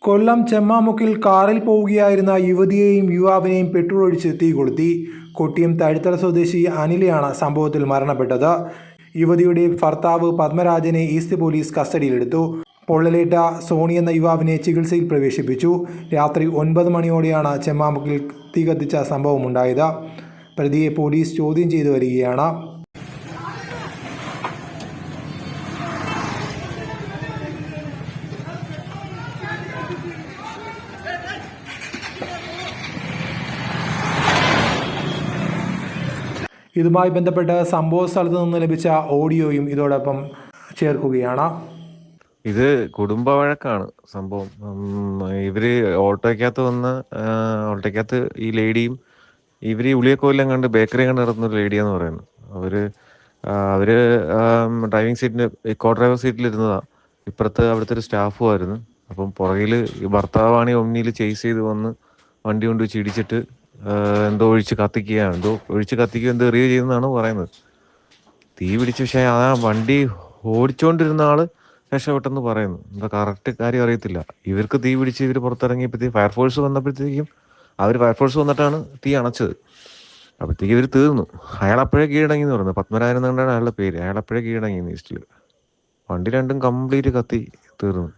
കൊല്ലം ചെമ്മാമുക്കിൽ കാറിൽ പോവുകയായിരുന്ന യുവതിയെയും യുവാവിനെയും പെട്രോൾ ഒഴിച്ച് തീ കൊളുത്തി. കൊട്ടിയം തഴുത്തല സ്വദേശി അനിലയാണ് സംഭവത്തിൽ മരണപ്പെട്ടത്. യുവതിയുടെ ഭർത്താവ് പത്മരാജനെ ഈസ്റ്റ് പോലീസ് കസ്റ്റഡിയിലെടുത്തു. പൊള്ളലേറ്റ സോണി എന്ന യുവാവിനെ ചികിത്സയിൽ പ്രവേശിപ്പിച്ചു. രാത്രി 9 മണിയോടെയാണ് ചെമ്മാമുക്കിൽ തീ കത്തിച്ച സംഭവമുണ്ടായത്. പ്രതിയെ പോലീസ് ചോദ്യം ചെയ്തു വരികയാണ്. ഇതുമായി ബന്ധപ്പെട്ട് സംഭവ സ്ഥലത്ത് നിന്ന് ലഭിച്ച ഓഡിയോയും ഇതോടൊപ്പം ചേർക്കുകയാണ്. ഇത് കുടുംബ വഴക്കാണ് സംഭവം. ഇവര് ഓട്ടോയ്ക്കകത്ത് ഈ ലേഡിയും ഇവര് ഉളിയക്കോലം കണ്ട് ബേക്കറി കണ്ട് നടന്നൊരു ലേഡിയാന്ന് പറയുന്നു. അവര് ഡ്രൈവിംഗ് സീറ്റിന് കോ ഡ്രൈവർ സീറ്റിലിരുന്നതാ. ഇപ്പുറത്ത് അവിടുത്തെ ഒരു സ്റ്റാഫും ആയിരുന്നു. അപ്പം പുറകില് ഭർത്താവാണി ഒമ്നിയിൽ ചേസ് ചെയ്ത് വന്ന് വണ്ടി കൊണ്ട് വെച്ച് ഇടിച്ചിട്ട് എന്തോ ഒഴിച്ച് കത്തിക്കുകയോ എന്തോ എറിയുകയോ ചെയ്യുന്നതാണ് പറയുന്നത്. തീ പിടിച്ച പക്ഷേ ആ വണ്ടി ഓടിച്ചുകൊണ്ടിരുന്ന ആള് രക്ഷപ്പെട്ടെന്ന് പറയുന്നു. എന്താ കറക്റ്റ് കാര്യം അറിയത്തില്ല. ഇവർക്ക് തീ പിടിച്ച് ഇവർ പുറത്തിറങ്ങിയപ്പോഴത്തേക്ക് ഫയർഫോഴ്സ് വന്നപ്പോഴത്തേക്കും ഫയർഫോഴ്സ് വന്നിട്ടാണ് തീ അണച്ചത്. അപ്പോഴത്തേക്ക് ഇവർ തീർന്നു. അയാൾ അപ്പോഴേ കീഴടങ്ങി എന്ന് പറയുന്നത്. പത്മരാജൻ എന്നാണ് അയാളുടെ പേര്. അയാൾ അപ്പോഴേ കീഴടങ്ങി ഈസ്റ്റിൽ. വണ്ടി രണ്ടും കംപ്ലീറ്റ് കത്തി തീർന്നു.